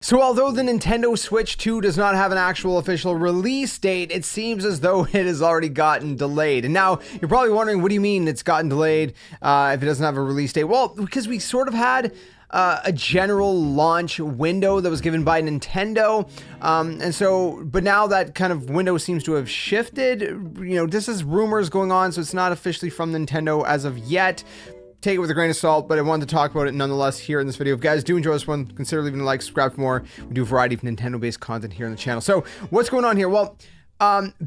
So although the Nintendo Switch 2 does not have an actual official release date, it seems as though it has already gotten delayed. And now you're probably wondering, what do you mean it's gotten delayed if it doesn't have a release date? Well, because we sort of had a general launch window that was given by Nintendo. But now that kind of window seems to have shifted. You know, this is rumors going on, so it's not officially from Nintendo as of yet. Take it with a grain of salt, but I wanted to talk about it nonetheless here in this video. If you guys do enjoy this one, consider leaving a like, subscribe for more. We do a variety of Nintendo-based content here on the channel. So what's going on here? Well,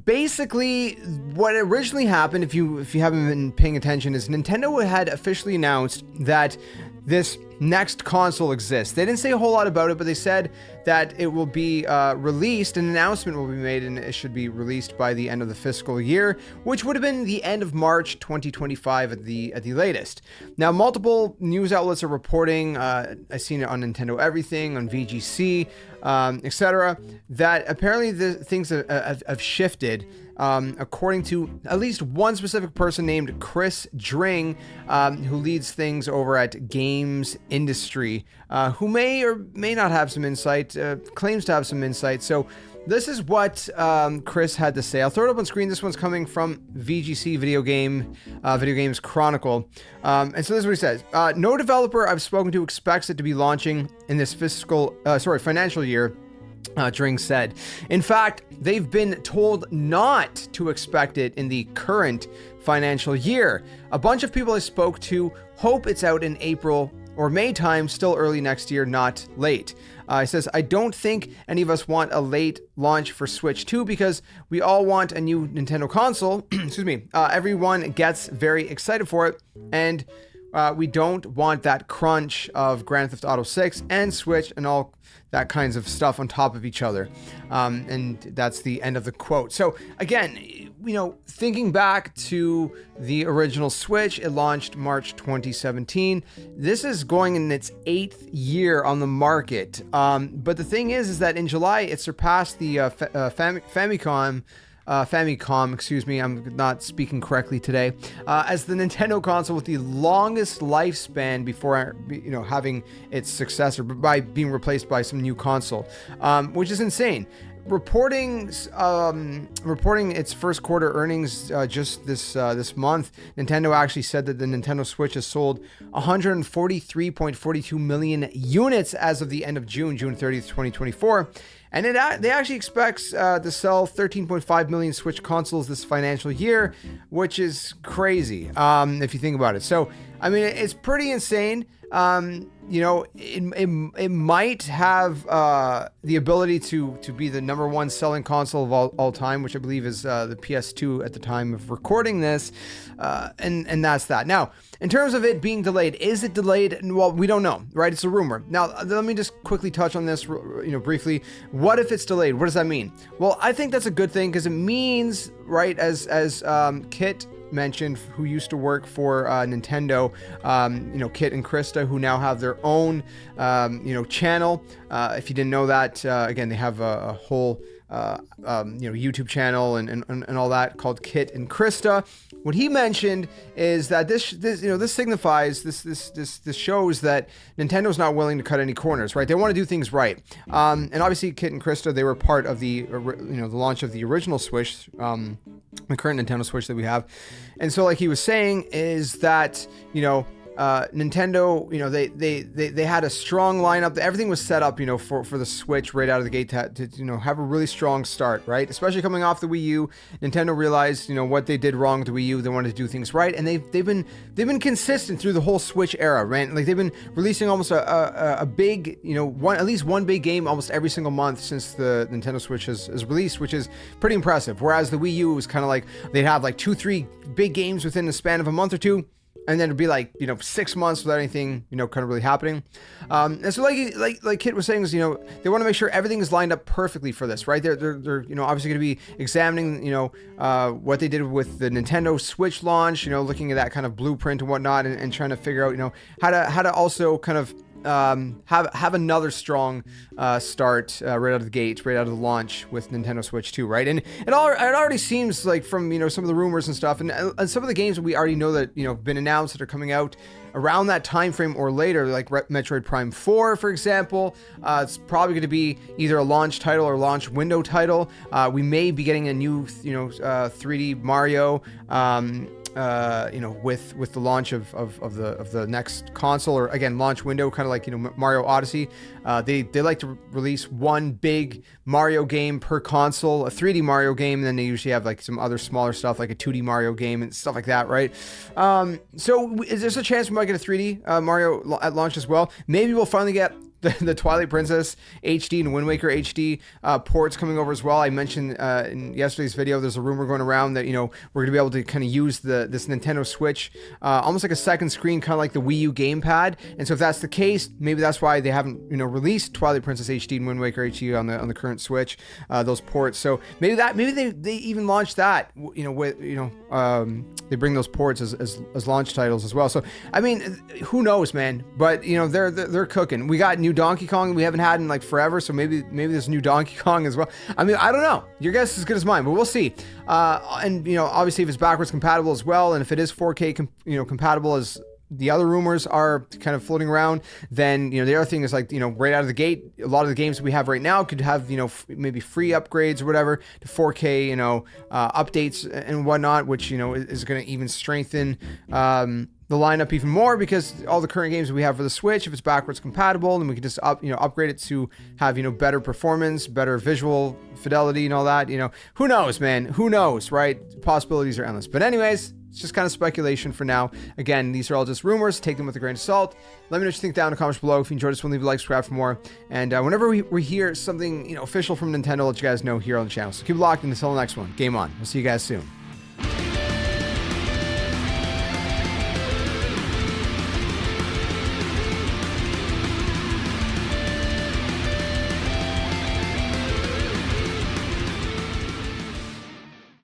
basically what originally happened, if you haven't been paying attention, is Nintendo had officially announced that this next console exists. They didn't say a whole lot about it, but they said that it will be released, an announcement will be made, and it should be released by the end of the fiscal year, which would have been the end of March 2025 at the latest. Now, multiple news outlets are reporting, I've seen it on Nintendo Everything, on VGC, etc., that apparently things have shifted. According to at least one specific person named Chris Dring, who leads things over at Games Industry, who may or may not have some insight, claims to have some insight. So this is what Chris had to say. I'll throw it up on screen. This one's coming from VGC Video Games Chronicle. And so this is what he says. No developer I've spoken to expects it to be launching in this financial year. Dring said. In fact, they've been told not to expect it in the current financial year. A bunch of people I spoke to hope it's out in April or May time, still early next year, not late. He says, I don't think any of us want a late launch for Switch 2 because we all want a new Nintendo console. Excuse me. Everyone gets very excited for it, and we don't want that crunch of Grand Theft Auto 6 and Switch and all that kinds of stuff on top of each other. And that's the end of the quote. So again, you know, thinking back to the original Switch, it launched March 2017. This is going in its 8th year on the market. But the thing is that in July, it surpassed the Famicom, excuse me, I'm not speaking correctly today, as the Nintendo console with the longest lifespan before, you know, having its successor, by being replaced by some new console, which is insane. Reporting its first quarter earnings just this month, Nintendo actually said that the Nintendo Switch has sold 143.42 million units as of the end of June 30th, 2024. And they actually expects to sell 13.5 million Switch consoles this financial year, which is crazy if you think about it. So, I mean, it's pretty insane. You know, it might have the ability to be the number one selling console of all time, which I believe is the PS2 at the time of recording this, and that's that. Now, in terms of it being delayed, is it delayed? Well, we don't know, right? It's a rumor. Now, let me just quickly touch on this, you know, briefly. What if it's delayed? What does that mean? Well, I think that's a good thing because it means, right, as Kit mentioned, who used to work for Nintendo, you know, Kit and Krista, who now have their own, you know, channel. If you didn't know that, again, they have a whole, you know, YouTube channel and all that called Kit and Krista. What he mentioned is that this you know, this signifies, this shows that Nintendo's not willing to cut any corners, right? They want to do things right. And obviously Kit and Krista, they were part of the, you know, the launch of the original Switch, the current Nintendo Switch that we have. And so like he was saying is that, you know, Nintendo, you know, they had a strong lineup. Everything was set up, you know, for the Switch right out of the gate to you know, have a really strong start, right? Especially coming off the Wii U. Nintendo realized, you know, what they did wrong with the Wii U. They wanted to do things right, and they've been consistent through the whole Switch era, right? Like they've been releasing almost a big, you know, at least one big game almost every single month since the Nintendo Switch has released, which is pretty impressive. Whereas the Wii U was kind of like they'd have like 2-3 big games within the span of a month or two. And then it'd be like, you know, 6 months without anything, you know, kind of really happening. And so like Kit was saying is, you know, they want to make sure everything is lined up perfectly for this, right? They're you know, obviously going to be examining, you know, what they did with the Nintendo Switch launch, you know, looking at that kind of blueprint and whatnot, and trying to figure out, you know, how to also kind of have another strong start right out of the gate, right out of the launch with Nintendo Switch 2, right? And it already seems like from, you know, some of the rumors and stuff, and some of the games that we already know that, you know, been announced that are coming out around that time frame or later, like Metroid Prime 4, for example. It's probably going to be either a launch title or launch window title. We may be getting a new, you know, 3D Mario, you know, with the launch of the next console, or again, launch window, kind of like, you know, Mario Odyssey. They like to release one big Mario game per console, a 3D Mario game, and then they usually have like some other smaller stuff like a 2D Mario game and stuff like that, right? So is there a chance we might get a 3D Mario at launch as well? Maybe we'll finally get the Twilight Princess HD and Wind Waker HD ports coming over as well. I mentioned in yesterday's video, there's a rumor going around that, you know, we're gonna be able to kind of use this Nintendo Switch almost like a second screen, kind of like the Wii U gamepad. And so if that's the case, maybe that's why they haven't, you know, released Twilight Princess HD and Wind Waker HD on the current Switch, those ports. So maybe they even launched that, you know, with, you know, they bring those ports as launch titles as well. So I mean, who knows, man? But you know, they're cooking. We got new Donkey Kong we haven't had in like forever, so maybe there's new Donkey Kong as well. I mean, I don't know. Your guess is as good as mine, but we'll see. And you know, obviously if it's backwards compatible as well, and if it is 4K compatible as the other rumors are kind of floating around, then, you know, the other thing is, like, you know, right out of the gate, a lot of the games we have right now could have, you know, maybe free upgrades or whatever to 4K, you know, updates and whatnot, which, you know, is going to even strengthen the lineup even more, because all the current games we have for the Switch, if it's backwards compatible, then we can just upgrade it to have, you know, better performance, better visual fidelity and all that. You know, who knows, man? Who knows, right? Possibilities are endless. But anyways, it's just kind of speculation for now. Again, these are all just rumors. Take them with a grain of salt. Let me know what you think down in the comments below. If you enjoyed this one, leave a like, subscribe for more. And whenever we hear something, you know, official from Nintendo, let you guys know here on the channel. So keep locked, and until the next one, game on. We'll see you guys soon.